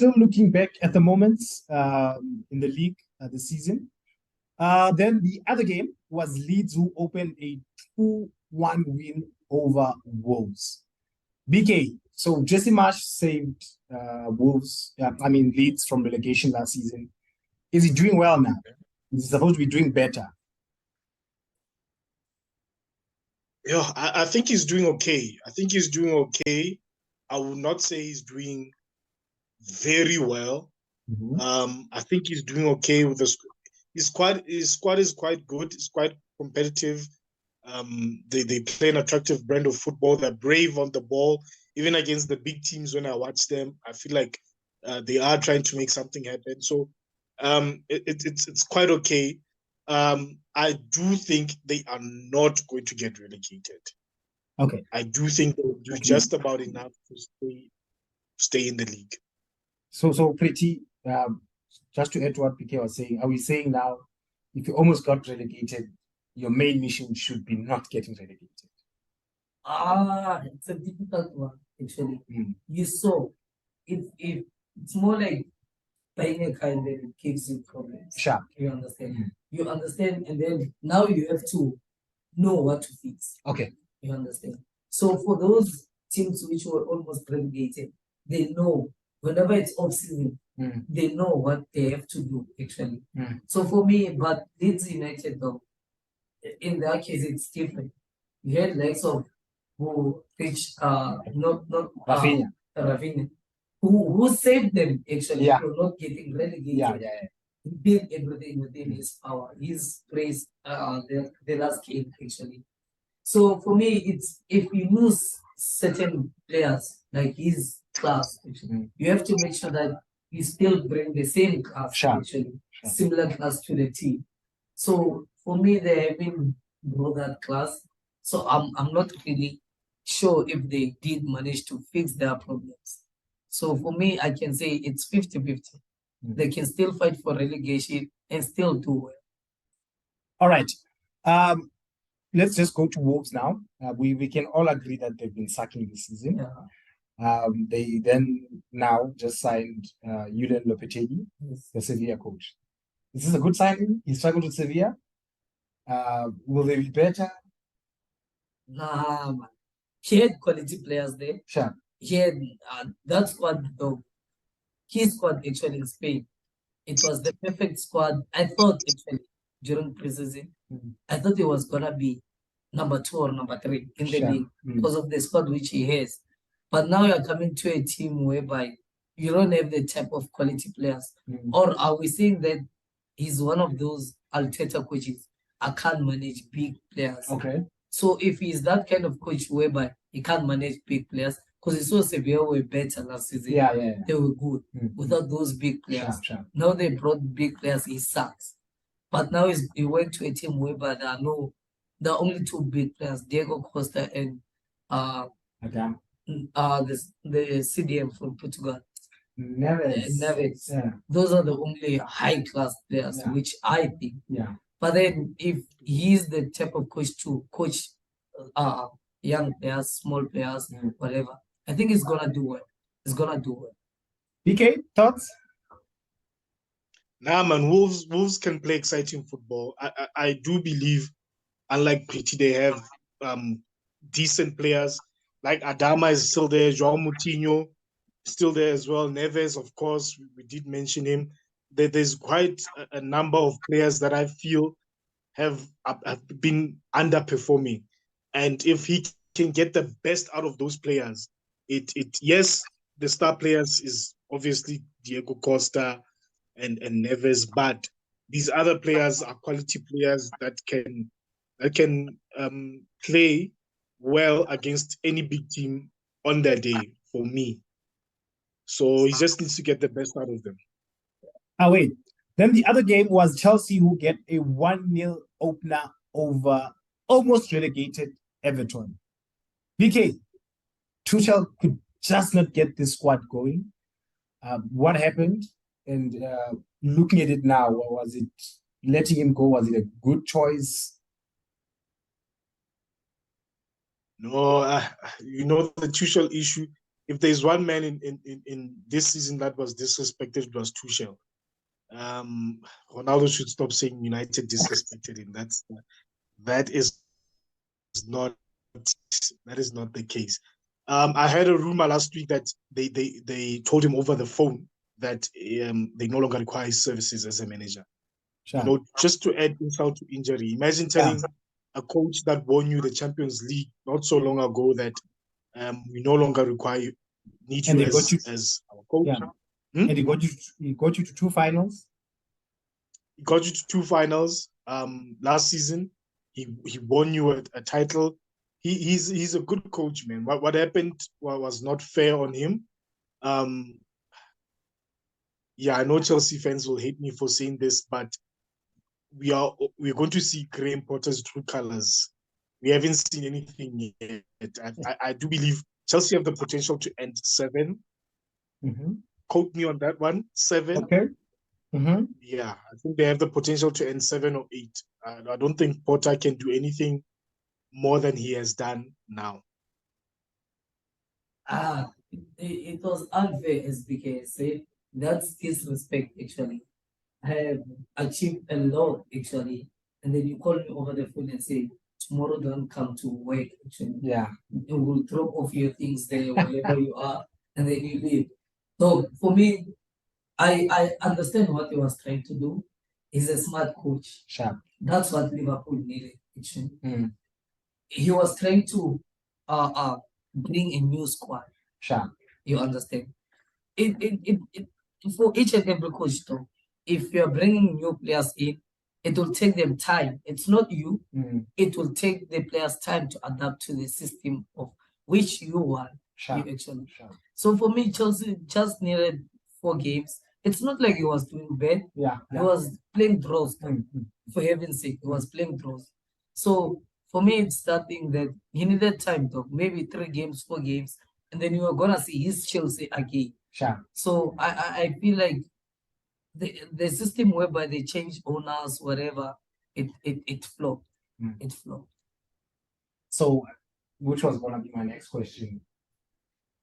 still looking back at the moments in the league this season. Then the other game was Leeds, who opened a 2-1 win over Wolves. BK, so Jesse Marsh saved Leeds from relegation last season. Is he doing well now? Is he supposed to be doing better? Yeah, I think he's doing okay. I would not say he's doing very well. I think he's doing okay with the his squad is quite good. It's quite competitive. They play an attractive brand of football. They're brave on the ball, even against the big teams. When I watch them, I feel like they are trying to make something happen. So it's quite okay. I do think they are not going to get relegated. Okay. I do think they'll do just about enough to stay in the league. So pretty. Just to add to what PK was saying, are we saying now, if you almost got relegated, your main mission should be not getting relegated? It's a difficult one, actually. You saw, if it's more like buying a car and then it gives you problems. Sure. You understand? You understand, and then now you have to know what to fix. Okay. You understand? So for those teams which were almost relegated, they know whenever it's off season, they know what they have to do, actually. So for me, but Leeds United, though, in that case, it's different. You had likes of who reached Rafinha, who saved them, actually, from not getting relegated. He did everything within his power. He's praised the last game, actually. So for me, it's if you lose certain players like his class, actually, you have to make sure that you still bring the same class, actually, similar class to the team. So for me, they haven't brought that class. So I'm not really sure if they did manage to fix their problems. So for me, I can say it's 50-50. They can still fight for relegation and still do well. All right. Let's just go to Wolves now. We can all agree that they've been sucking this season. They then now just signed Julian Lopetegui, the Sevilla coach. Is this a good signing? He struggled with Sevilla. Will they be better? Nah, man. He had quality players there. Sure. He had that squad, though. His squad actually in Spain. It was the perfect squad. I thought actually during preseason, I thought it was gonna be number 2 or number 3 in the league because of the squad which he has. But now you're coming to a team whereby you don't have the type of quality players. Or are we saying that he's one of those Arteta coaches? I can't manage big players. Okay. So if he's that kind of coach whereby he can't manage big players, because he saw Sevilla were better last season. They were good without those big players. Sure. Now they brought big players, he sucks. But now he went to a team whereby there are only 2 big players, Diego Costa and the CDM from Portugal. Neves. Those are the only high class players, which I think. But then if he's the type of coach to coach young players, small players, whatever, I think it's gonna do well. BK, thoughts? Nah, man, Wolves can play exciting football. I do believe, unlike Pretty, they have decent players. Like Adama is still there, João Moutinho still there as well. Neves, of course, we did mention him. There's quite a number of players that I feel have been underperforming. And if he can get the best out of those players, yes, the star players is obviously Diego Costa and Neves, but these other players are quality players that can play well against any big team on their day, for me. So he just needs to get the best out of them. Wait. Then the other game was Chelsea, who get a 1-0 opener over almost relegated Everton. BK, Tuchel could just not get this squad going. What happened? And looking at it now, was it letting him go? Was it a good choice? No, the Tuchel issue if there's one man in this season that was disrespected, it was Tuchel. Ronaldo should stop saying United disrespected him. That is not the case. I heard a rumor last week that they told him over the phone that they no longer require his services as a manager. Sure. You know, just to add insult to injury. Imagine telling a coach that won you the Champions League not so long ago that we no longer need you as our coach. Yeah. And he got you to 2 finals. He got you to 2 finals last season. He won you a title. He's a good coach, man. What happened was not fair on him. Yeah, I know Chelsea fans will hate me for saying this, but we're going to see Graham Potter's true colors. We haven't seen anything yet. I do believe Chelsea have the potential to end 7. Mm-hmm. Quote me on that one. 7. Okay. Mm-hmm. Yeah, I think they have the potential to end 7 or 8. I don't think Potter can do anything more than he has done now. It was unfair, as BK said. That's disrespect, actually. I have achieved a lot, actually. And then you call me over the phone and say, tomorrow don't come to work, actually. Yeah. You will drop off your things there, wherever you are, and then you leave. So for me, I understand what he was trying to do. He's a smart coach. Sharp. That's what Liverpool needed, actually. Mm. He was trying to bring a new squad. Sharp. You understand? It for each and every coach, though, if you're bringing new players in, it will take them time. It's not you. Mm. It will take the players time to adapt to the system of which you want. Sharp. You actually. Sharp. So for me, Chelsea just needed 4 games. It's not like he was doing bad. Yeah. He was playing draws. Mm-hmm. For heaven's sake, he was playing draws. So for me, it's that thing that he needed time, though. Maybe 3 games, 4 games, and then you are gonna see his Chelsea again. Sharp. So I feel like the system whereby they change owners, whatever, it flopped. Mm. It flopped. So, which was gonna be my next question?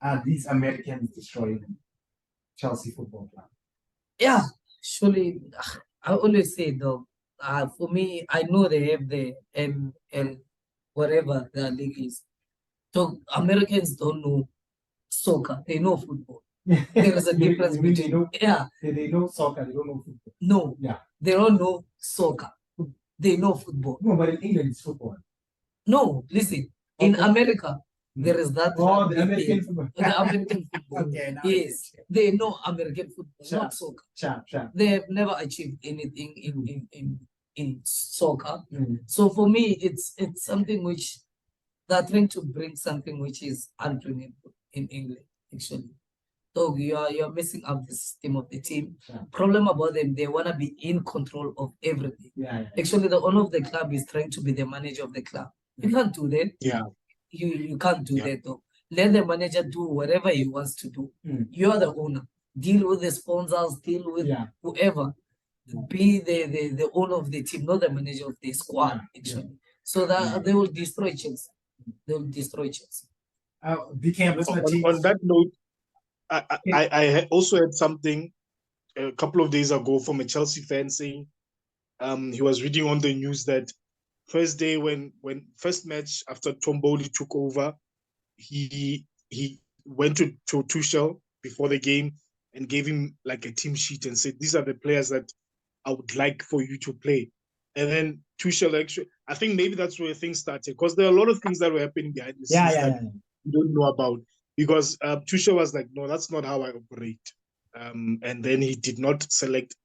Are these Americans destroying Chelsea Football Club? Yeah, surely. I always say, though, for me, I know they have the ML, whatever the league is. So Americans don't know soccer; they know football. There is a difference between They know soccer, they don't know football. No, Yeah. they don't know soccer. They know football. No, but in England it's football. No, listen. In America, there is that. Oh, the American football. The American football. Okay, now Yes, they know American football, Sure. not soccer. Sharp. They have never achieved anything in soccer. Mm. So for me, it's something which they're trying to bring something which is unbelievable in England, actually. So you're messing up the system of the team. Sure. Problem about them, they wanna be in control of everything. Yeah. Actually, the owner of the club is trying to be the manager of the club. You can't do that. Yeah. You can't do Yeah. that, though. Let the manager do whatever he wants to do. Mm. You are the owner. Deal with the sponsors, deal with Yeah. whoever. Be the owner of the team, not the manager of the squad, actually. So that they will destroy Chelsea. They will destroy Chelsea. BK, On that note, I also had something a couple of days ago from a Chelsea fan saying he was reading on the news that first day when first match after Tom Bowley took over, he went to Tuchel before the game and gave him like a team sheet and said, these are the players that I would like for you to play. And then Tuchel actually, I think maybe that's where things started, because there are a lot of things that were happening behind the scenes that we don't know about. Because Tuchel was like, no, that's not how I operate. And then he did not select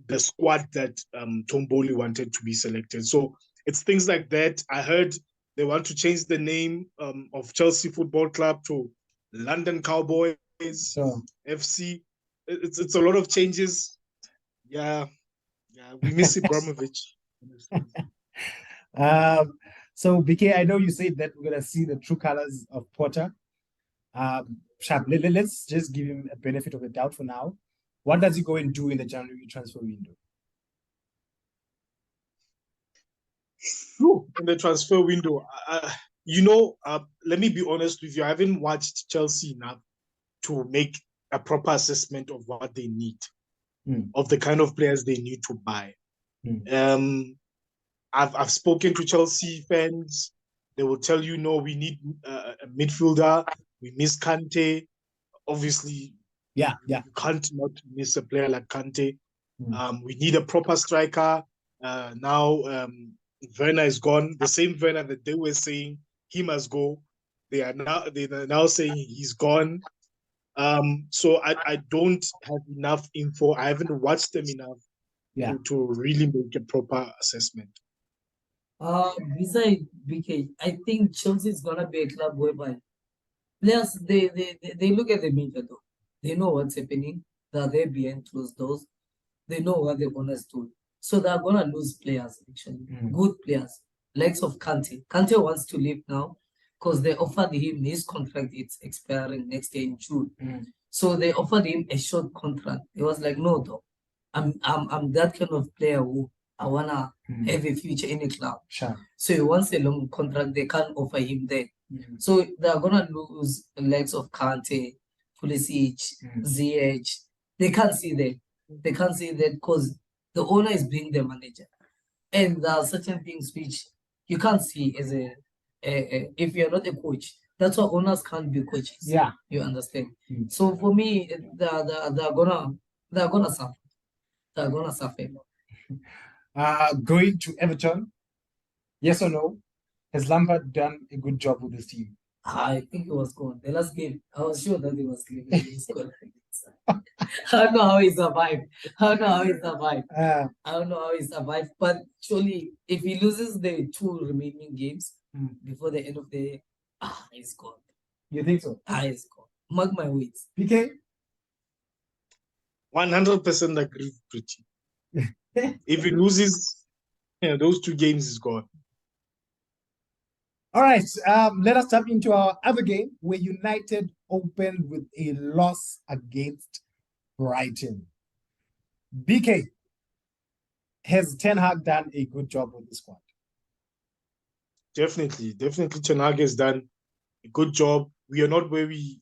the squad that Tom Bowley wanted to be selected. So it's things like that. I heard they want to change the name of Chelsea Football Club to London Cowboys FC. It's a lot of changes. Yeah, we miss Ibrahimovic. So BK, I know you said that we're gonna see the true colors of Potter. Sharp, let's just give him a benefit of the doubt for now. What does he go and do in the January transfer window? In the transfer window, let me be honest with you. I haven't watched Chelsea enough to make a proper assessment of what they need, Mm. of the kind of players they need to buy. Mm. I've spoken to Chelsea fans. They will tell you, no, we need a midfielder. We miss Kante. Obviously, Yeah. you can't not miss a player like Kante. Mm. We need a proper striker. Now Werner is gone. The same Werner that they were saying he must go, they are now saying he's gone. So I don't have enough info. I haven't watched them enough to really make a proper assessment. Beside BK, I think Chelsea is gonna be a club whereby players they look at the media though. They know what's happening. They're there behind closed doors. They know what they're gonna do. So they're gonna lose players actually. Good players. Likes of Kante. Kante wants to leave now because they offered him his contract, it's expiring next year in June. So they offered him a short contract. He was like, no, though. I'm that kind of player who I wanna have a future in a club. Sure. So he wants a long contract. They can't offer him that. So they're gonna lose the likes of Kante, Pulisic, Ziyech. They can't see that. They can't see that because the owner is being the manager, and there are certain things which you can't see as a if you're not a coach. That's why owners can't be coaches. Yeah, you understand. So for me, they're gonna suffer. They're gonna suffer. Going to Everton, yes or no? Has Lampard done a good job with his team? I think it was gone. The last game, I was sure that it was good. I don't know how he survived. I don't know how he survived. I don't know how he survived. But surely, if he loses the 2 remaining games before the end of the year, he's gone. You think so? He's gone. Mark my words. PK? 100% agree with Pretty. If he loses those 2 games, he's gone. All right, let us jump into our other game where United opened with a loss against Brighton. BK, has Ten Hag done a good job with the squad? Definitely Ten Hag has done a good job. We are not where we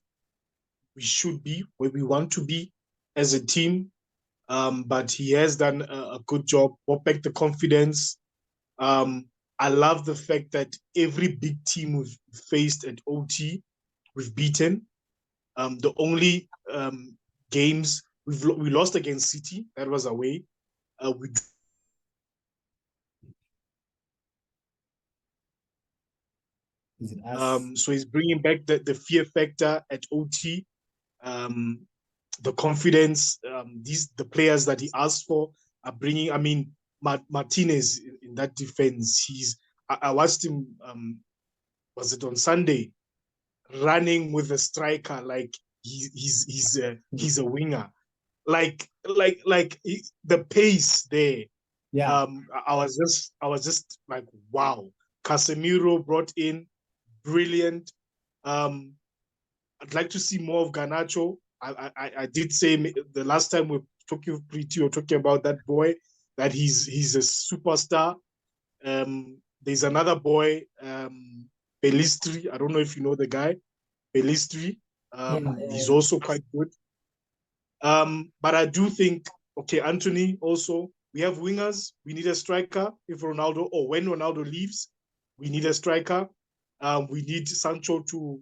should be, where we want to be as a team, but he has done a good job. Brought back the confidence. I love the fact that every big team we've faced at OT, we've beaten. The only games we lost against City, that was away. So he's bringing back the fear factor at OT, the confidence. The players that he asked for are bringing. I mean, Martinez in that defense. I watched him. Was it on Sunday? Running with a striker like he's a winger, like the pace there. Yeah. I was just like, wow. Casemiro brought in, brilliant. I'd like to see more of Garnacho. I did say the last time we talking about that boy that he's a superstar. There's another boy, Pellistri. I don't know if you know the guy, Pellistri. He's also quite good. But I do think, okay, Anthony also. We have wingers. We need a striker. If Ronaldo or when Ronaldo leaves, we need a striker. We need Sancho to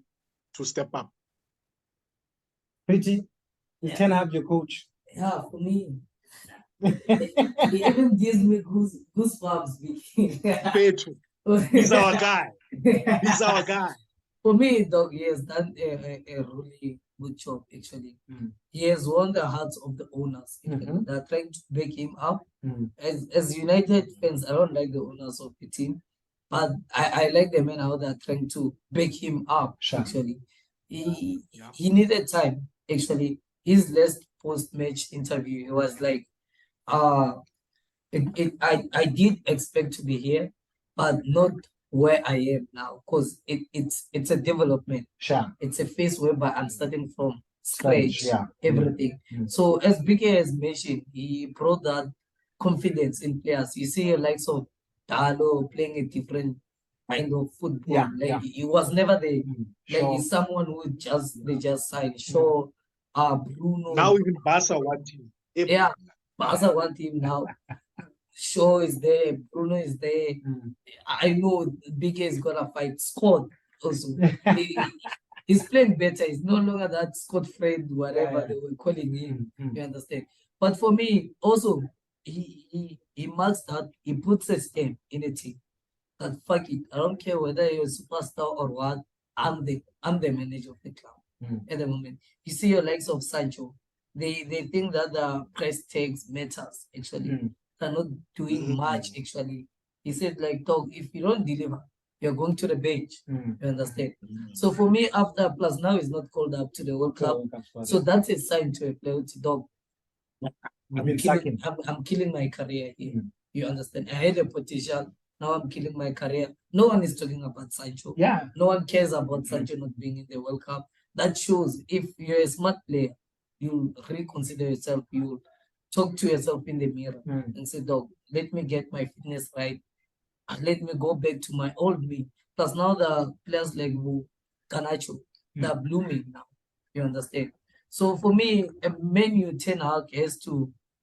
step up. Pretty, you can have your coach. Yeah, for me. He even gives me goosebumps. He's our guy. He's our guy. For me, dog, he has done a really good job, actually. He has won the hearts of the owners. They're trying to back him up. As United fans, I don't like the owners of the team, but I like the men how they're trying to back him up, actually. He needed time, actually. His last post-match interview, he was like, I did expect to be here, but not where I am now, because it's a development. It's a phase whereby I'm starting from scratch, everything. So as BK has mentioned, he brought that confidence in players. You see the likes of Dalo playing a different kind of football. Yeah, Like yeah. he was never the like Sure. he's someone who they just signed. Sure, Bruno. Now even Barca want him. Yeah, Barca want him now. Shaw is there, Bruno is there. I know BK is gonna fight Scott also. He's playing better. He's no longer that Scott Fred, whatever they were calling him. You understand? But for me, also, he marks that he puts a stamp in a team. That fuck it. I don't care whether you're a superstar or what. I'm the manager of the club at the moment. You see your likes of Sancho. They think that the price tags matters actually. They're not doing much actually. He said like, dog, if you don't deliver, you're going to the bench. You understand? So for me, after plus now he's not called up to the World Cup. So that's a sign to a player to dog. I'm killing my career here. You understand? I had a potential. Now I'm killing my career. No one is talking about Sancho. Yeah. No one cares about Sancho not being in the World Cup. That shows if you're a smart player, you reconsider yourself. You talk to yourself in the mirror and say, dog, let me get my fitness right. And let me go back to my old me. Plus now the players like Garnacho, they're blooming now. You understand? So for me, a menu Ten Hag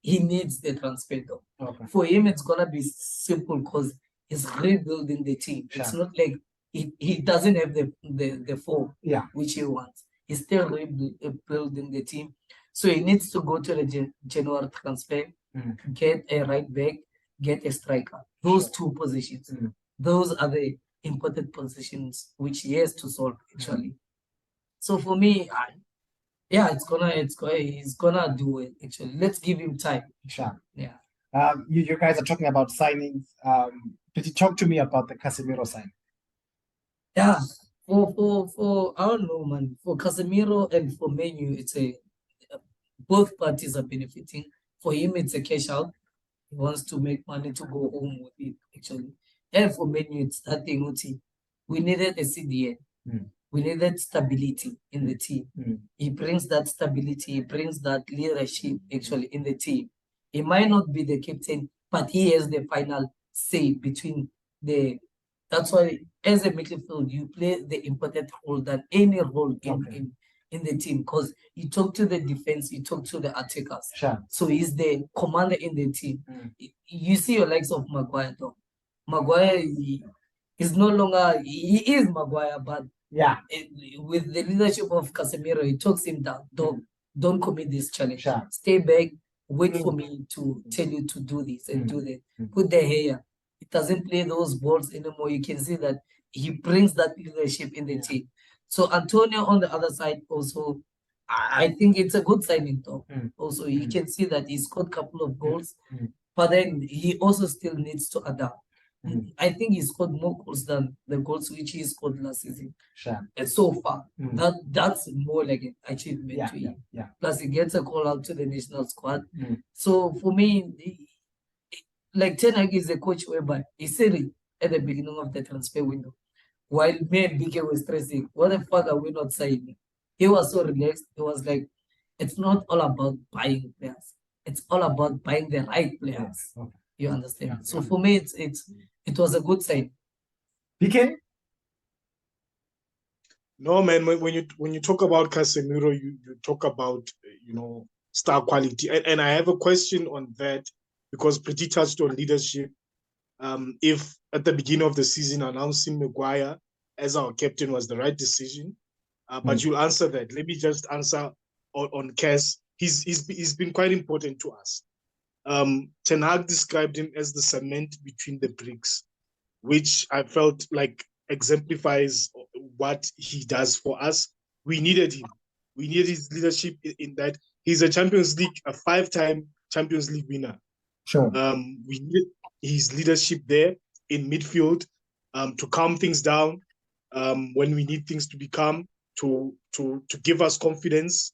he needs the transfer though. Okay. For him, it's gonna be simple because he's rebuilding the team. It's not like he doesn't have the form which he wants. He's still rebuilding the team. So he needs to go to the January transfer, get a right back, get a striker. Those two positions. Those are the important positions which he has to solve actually. So for me, he's gonna do it actually. Let's give him time. Sure. Yeah. You guys are talking about signings. Did you talk to me about the Casemiro sign? Yeah. For I don't know, man. For Casemiro and for Menu, it's both parties are benefiting. For him, it's a cash out. He wants to make money to go home with it, actually. And for Menu, it's that thing. We needed a CDN. We needed stability in the team. He brings that stability, he brings that leadership actually in the team. He might not be the captain, but he has the final say between the. That's why, as a midfield, you play the important role than any role in the team because you talk to the defense, you talk to the attackers. Sure. So he's the commander in the team. You see your likes of Maguire, though. Maguire is no longer, he is Maguire, but with the leadership of Casemiro, he talks him down. Don't commit this challenge. Sure. Stay back, wait for me to tell you to do this and do that. Put the hair. It doesn't play those balls anymore. You can see that he brings that leadership in the team. So Antonio on the other side also, I think it's a good signing though. Also, you can see that he scored a couple of goals, but then he also still needs to adapt. I think he scored more goals than the goals which he scored last season. Sure. And so far, that's more like an achievement to him. Plus, he gets a call out to the national squad. So for me, like Ten Hag is a coach whereby he said it at the beginning of the transfer window. While me and BK were stressing, what the fuck are we not signing? He was so relaxed. He was like, it's not all about buying players. It's all about buying the right players. Okay. You understand? So for me, it was a good sign. BK? No, man. When you talk about Casemiro, you talk about star quality, and I have a question on that because Pretty touched on leadership. If at the beginning of the season announcing Maguire as our captain was the right decision, but you'll answer that. Let me just answer on Cas. He's been quite important to us. Ten Hag described him as the cement between the bricks, which I felt like exemplifies what he does for us. We needed him. We needed his leadership in that he's a Champions League, a 5-time Champions League winner. Sure. We needed his leadership there in midfield to calm things down when we need things to be calm, to give us confidence,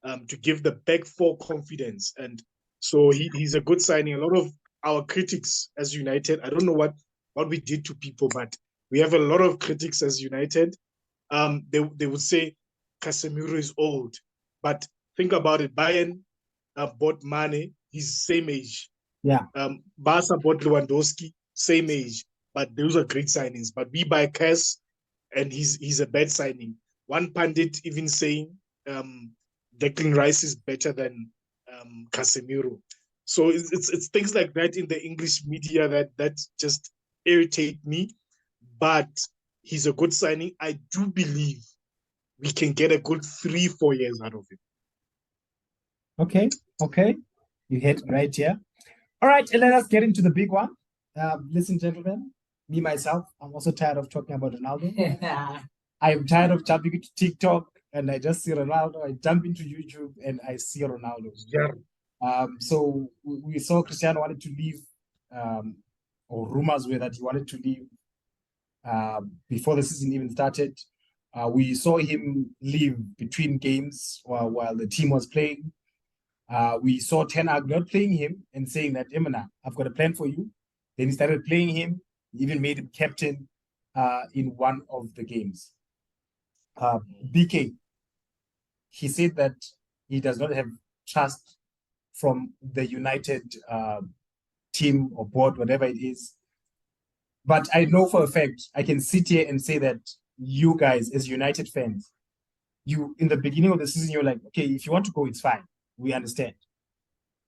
to give the back four confidence. And so he's a good signing. A lot of our critics as United, I don't know what we did to people, but we have a lot of critics as United. They would say Casemiro is old, but think about it. Bayern bought Mane, he's same age. Yeah. Barca bought Lewandowski, same age. but those are great signings. But we buy Cass, and he's a bad signing. One pundit even saying Declan Rice is better than Casemiro. So it's things like that in the English media that just irritate me. But he's a good signing. I do believe we can get a good 3-4 years out of him. Okay. You hit right here. All right, and let us get into the big one. Listen, gentlemen, me myself, I'm also tired of talking about Ronaldo. I'm tired of jumping into TikTok and I just see Ronaldo. I jump into YouTube and I see Ronaldo. Yeah. So we saw Cristiano wanted to leave, or rumors were that he wanted to leave before the season even started. We saw him leave between games while the team was playing. We saw Ten Hag not playing him and saying that, Emina, I've got a plan for you. Then he started playing him, even made him captain in one of the games. BK, he said that he does not have trust from the United team or board, whatever it is. But I know for a fact, I can sit here and say that you guys, as United fans, you in the beginning of the season, you're like, okay, if you want to go, it's fine. We understand.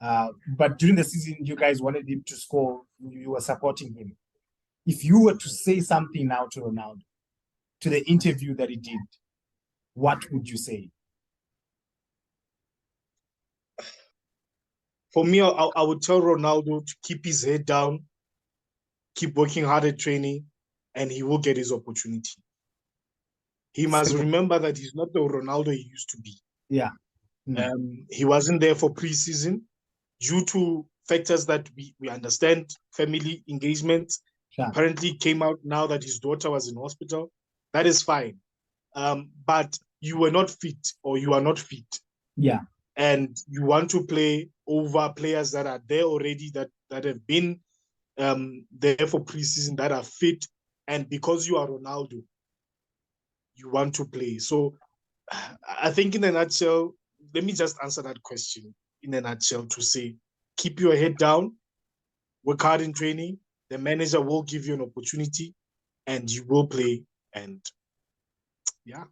But during the season, you guys wanted him to score. You were supporting him. If you were to say something now to Ronaldo, to the interview that he did, what would you say? For me, I would tell Ronaldo to keep his head down, keep working hard at training, and he will get his opportunity. He must remember that he's not the Ronaldo he used to be. Yeah. He wasn't there for preseason due to factors that we understand, family engagement. Sure. Apparently came out now that his daughter was in hospital. That is fine. But you were not fit, or you are not fit. Yeah. And you want to play over players that are there already, that have been there for preseason, that are fit. And because you are Ronaldo, you want to play. So I think in a nutshell, let me just answer that question in a nutshell to say, keep your head down, work hard in training. The manager will give you an opportunity and you will play. And yeah,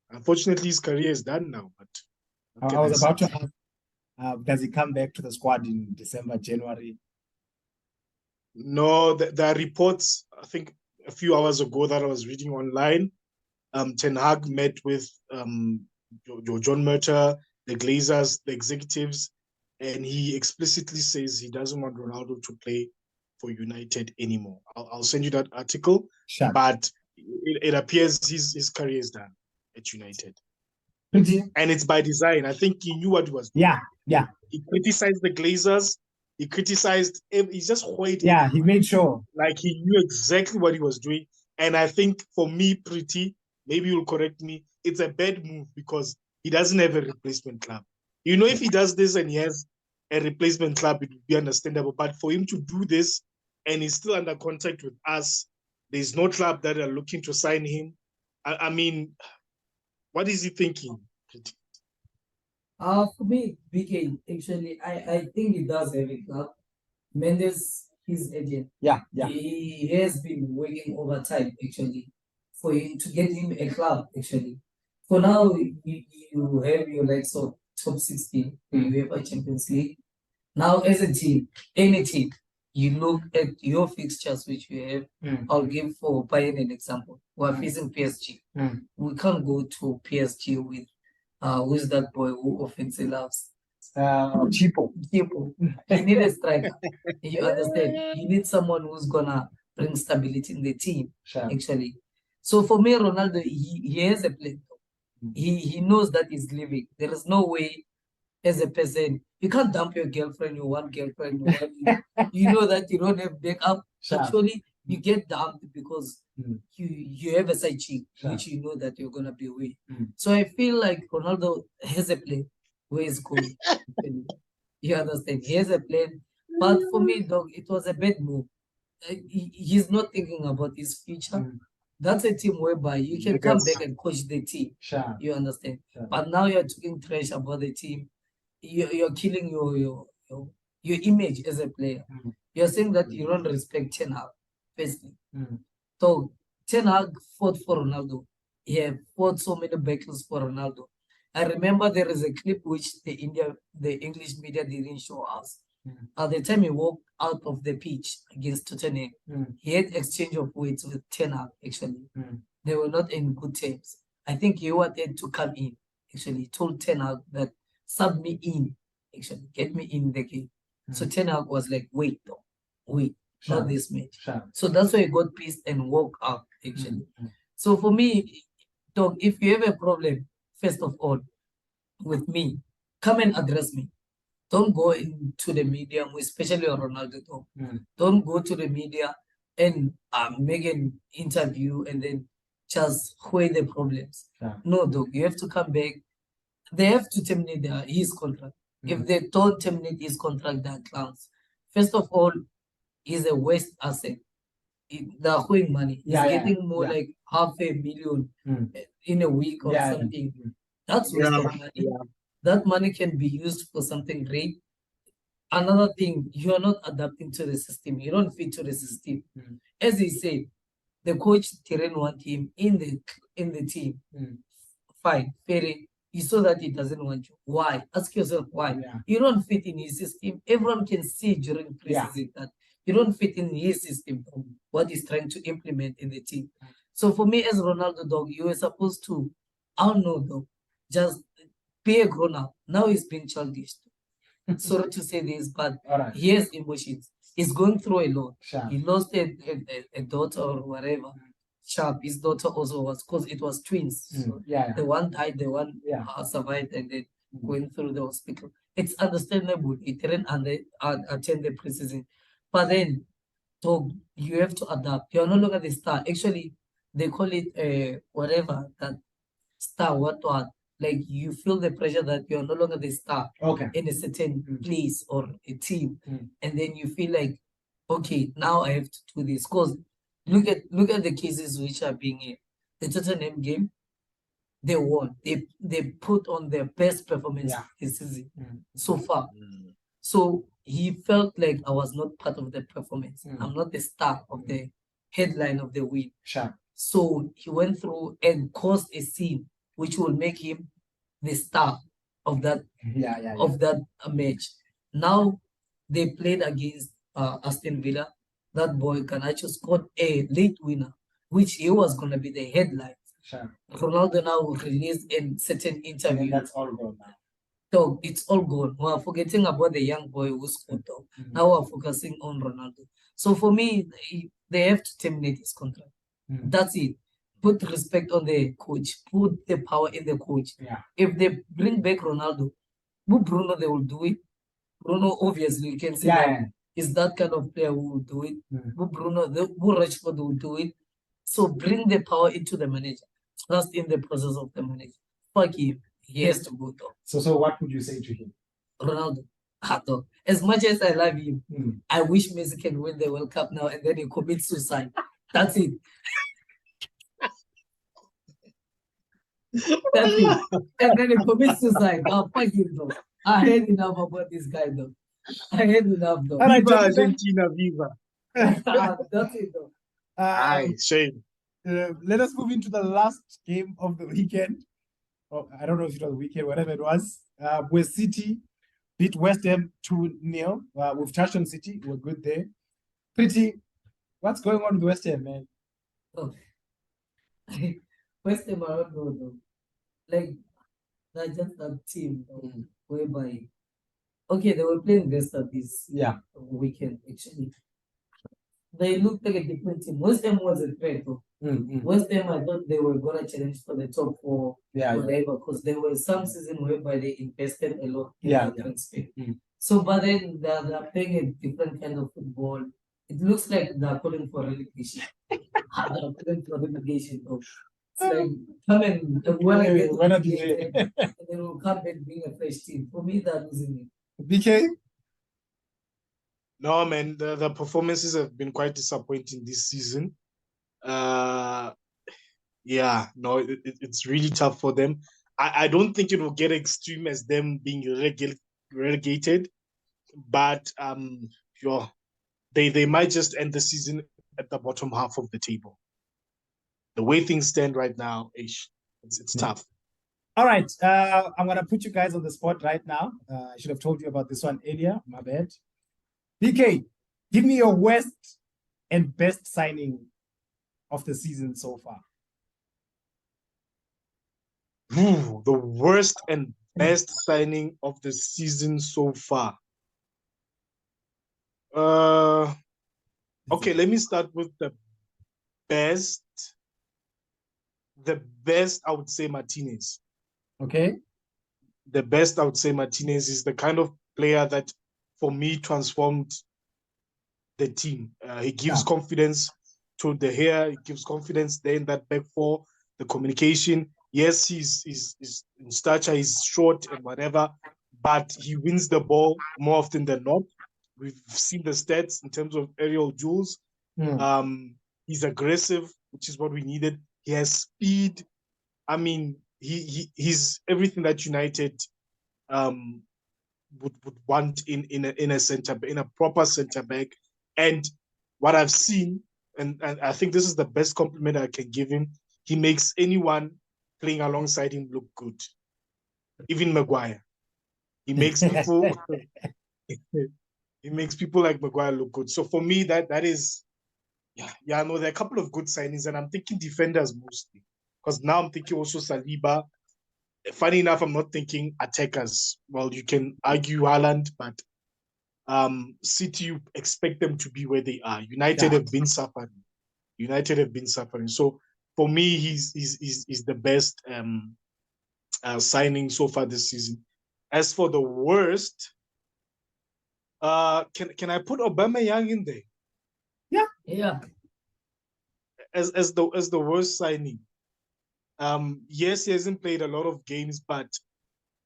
unfortunately, his career is done now. But I was about to ask, does he come back to the squad in December, January? No, there are reports, I think a few hours ago that I was reading online. Ten Hag met with John Murtough, the Glazers, the executives, and he explicitly says he doesn't want Ronaldo to play for United anymore. I'll send you that article. Sure. But it appears his career is done at United. And it's by design. I think he knew what he was doing. Yeah. He criticized the Glazers. He criticized, he just waited. Yeah, he made sure. Like he knew exactly what he was doing. And I think for me, Pretty, maybe you'll correct me, it's a bad move because he doesn't have a replacement club. You know, if he does this and he has a replacement club, it would be understandable. But for him to do this and he's still under contract with us, there's no club that are looking to sign him. I mean, what is he thinking? For me, BK, actually, I think he does have a club. Mendes, his agent. Yeah. He has been working overtime, actually, for him to get him a club, actually. For now, you have your likes of top 16, you have a Champions League. Now, as a team, any team, you look at your fixtures which you have. I'll give for Bayern an example. We're facing PSG. We can't go to PSG with who's that boy who offensively loves? Chipo. You need a striker. You understand? You need someone who's gonna bring stability in the team. Sure. Actually. So for me, Ronaldo, he has a plan. He knows that he's leaving. There is no way, as a person, you can't dump your girlfriend, your one girlfriend, you know that you don't have backup. Sure. Actually, you get dumped because you have a side chick, Sure. which you know that you're gonna be with. So I feel like Ronaldo has a plan where he's going. You understand? He has a plan. But for me, dog, it was a bad move. He's not thinking about his future. That's a team whereby you can come back and coach the team. Sure. You understand? Sure. But now you're talking trash about the team. You're killing your image as a player. You're saying that you don't respect Ten Hag, firstly. So Ten Hag fought for Ronaldo. He had fought so many battles for Ronaldo. I remember there is a clip which the English media didn't show us. At the time he walked out of the pitch against Tottenham, he had exchange of words with Ten Hag, actually. They were not in good terms. I think he wanted to come in. Actually, he told Ten Hag that sub me in, actually, get me in the game. So Ten Hag was like, wait, not this match. So that's why he got pissed and woke up, actually. So for me, dog, if you have a problem, first of all, with me, come and address me. Don't go into the media, especially on Ronaldo. Dog. Don't go to the media and make an interview and then just weigh the problems. No, dog, you have to come back. They have to terminate his contract. If they don't terminate his contract, they're clowns. First of all, he's a waste asset. They're owing money. He's getting more like $500,000 in a week or something. That's waste of money. That money can be used for something great. Another thing, you are not adapting to the system. You don't fit to the system. As he said, the coach didn't want him in the team. Fine, fair. You saw that he doesn't want you. Why? Ask yourself why. You don't fit in his system. Everyone can see during preseason that you don't fit in his system, what he's trying to implement in the team. So for me, as Ronaldo, dog, you were supposed to, I don't know, dog, just be a grown up. Now he's being childish. Sorry to say this, but he has emotions. He's going through a lot. He lost a daughter or whatever. His daughter also was, because it was twins. So the one died, the one survived, and then went through the hospital. It's understandable. He didn't attend the preseason. But then, so you have to adapt. You're no longer the star. Actually, they call it whatever, that star, what. Like you feel the pressure that you're no longer the star in a certain place or a team. And then you feel like, okay, now I have to do this. Because look at the cases which are being here. The Tottenham game, they won. They put on their best performance this season so far. So he felt like I was not part of the performance. I'm not the star of the headline of the win. So he went through and caused a scene which will make him the star of that of that match. Now they played against Aston Villa. That boy Garnacho scored a late winner, which he was gonna be the headline. Ronaldo now released in certain interview. That's all gone now. So it's all gone. We're forgetting about the young boy who scored though. Now we're focusing on Ronaldo. So for me, they have to terminate his contract. That's it. Put respect on the coach. Put the power in the coach. If they bring back Ronaldo, Bruno, they will do it. Bruno, obviously, you can say is that kind of player who will do it. Bruno, Rashford will do it. So bring the power into the manager. Trust in the process of the manager. Fuck him. He has to go though. So what would you say to him? Ronaldo. As much as I love him, I wish Messi can win the World Cup now and then he commits suicide. That's it. That's it. And then he commits suicide. Now fuck him though. I heard enough about this guy though. I heard enough though. All right, Viva Argentina, viva. That's it though. Aye, shame. Let us move into the last game of the weekend. Oh, I don't know if it was weekend, whatever it was. Where City beat West Ham 2-0. We've touched on City. We're good there. Pretty. What's going on with West Ham, man? Oh. West Ham, I don't know though. Like, they're just that team though, whereby, okay, they were playing Leicester this weekend actually. They looked like a different team. West Ham was a threat though. West Ham, I thought they were gonna challenge for the top four, whatever, because there was some season whereby they invested a lot in the transfer. So, but then they're playing a different kind of football. It looks like they're calling for relegation. They're calling for relegation though. It's like come and and then we'll come back being a fresh team. For me, they're losing it. BK? No, man, the performances have been quite disappointing this season. It's really tough for them. I don't think it will get extreme as them being relegated, but they might just end the season at the bottom half of the table. The way things stand right now, it's tough. All right, I'm gonna put you guys on the spot right now. I should have told you about this one earlier. My bad. BK, give me your worst and best signing of the season so far. Ooh, the worst and best signing of the season so far. Okay, let me start with the best. The best, I would say Martinez. Okay. The best, I would say Martinez is the kind of player that, for me, transformed the team. He gives confidence to De Gea. He gives confidence there in that back four. The communication. Yes, he's in stature, he's short and whatever, but he wins the ball more often than not. We've seen the stats in terms of aerial duels. He's aggressive, which is what we needed. He has speed. I mean, he's everything that United would want in a proper center back. And what I've seen, and I think this is the best compliment I can give him, he makes anyone playing alongside him look good. Even Maguire. He makes people he makes people like Maguire look good. So for me, that is there are a couple of good signings, and I'm thinking defenders mostly. Because now I'm thinking also Saliba. Funny enough, I'm not thinking attackers. Well, you can argue Haaland, but City, you expect them to be where they are. United have been suffering. So for me, he's the best signing so far this season. As for the worst, can I put Aubameyang in there? Yeah. As the worst signing. Yes, he hasn't played a lot of games, but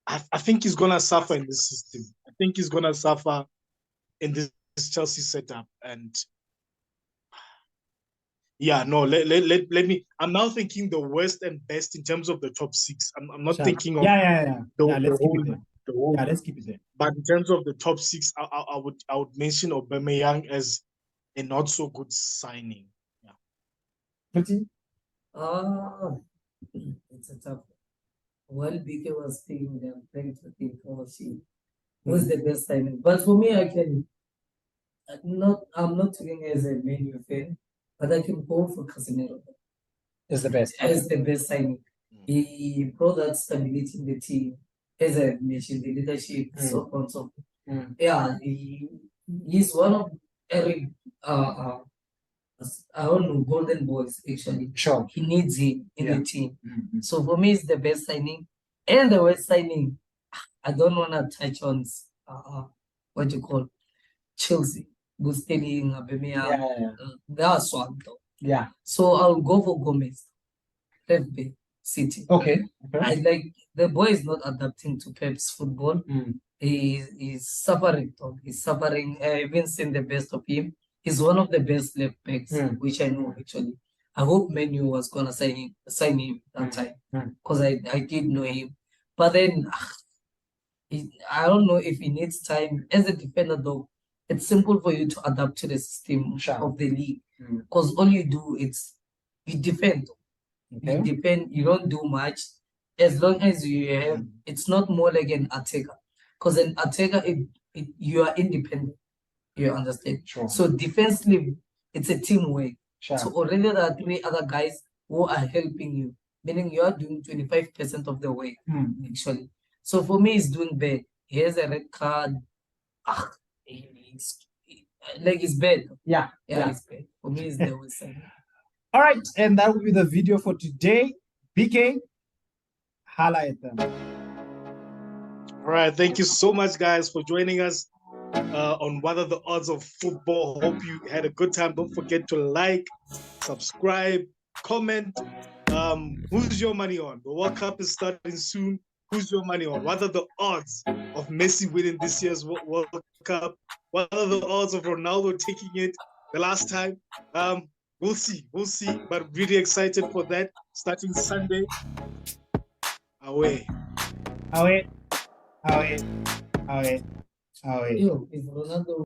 I think he's gonna suffer in this system. I think he's gonna suffer in this Chelsea setup. And let me. I'm now thinking the worst and best in terms of the top six. I'm not thinking of the whole. Let's keep it there. But in terms of the top six, I would mention Aubameyang as a not so good signing. Pretty. It's a tough one. While BK was thinking, I'm trying to think who's the best signing. But for me, I'm not talking as a Man U fan, but I can go for Casemiro Is the best. as the best signing. He brought that stability in the team, as I mentioned, the leadership, so on, so on. Yeah, he's one of every I don't know, golden boys actually. Sure. He needs him in the team. So for me, it's the best signing. And the worst signing, I don't want to touch on what you call Chelsea, Busquets, Aubameyang. That's one though. Yeah. So I'll go for Gomez, left back, City. Okay. I like the boy is not adapting to Pep's football. He's suffering. He's suffering. I haven't seen the best of him. He's one of the best left backs, which I know actually. I hope Man U was gonna sign him that time because I did know him. But then I don't know if he needs time as a defender. Though it's simple for you to adapt to the system of the league because all you do is you defend. You defend. You don't do much as long as you have. It's not more like an attacker because an attacker you are independent. You understand? Sure. So defensively, it's a teamwork. Sure. So already there are 3 other guys who are helping you, meaning you are doing 25% of the work, actually. So for me, he's doing bad. He has a red card. It's bad. Yeah. It's bad. For me, it's the worst side. All right, and that will be the video for today. BK, holla at them. All right, thank you so much, guys, for joining us on What Are the Odds of Football. Hope you had a good time. Don't forget to like, subscribe, comment. Who's your money on? The World Cup is starting soon. Who's your money on? What are the odds of Messi winning this year's World Cup? What are the odds of Ronaldo taking it the last time? We'll see, but really excited for that. Starting Sunday. Away. Yo, if Ronaldo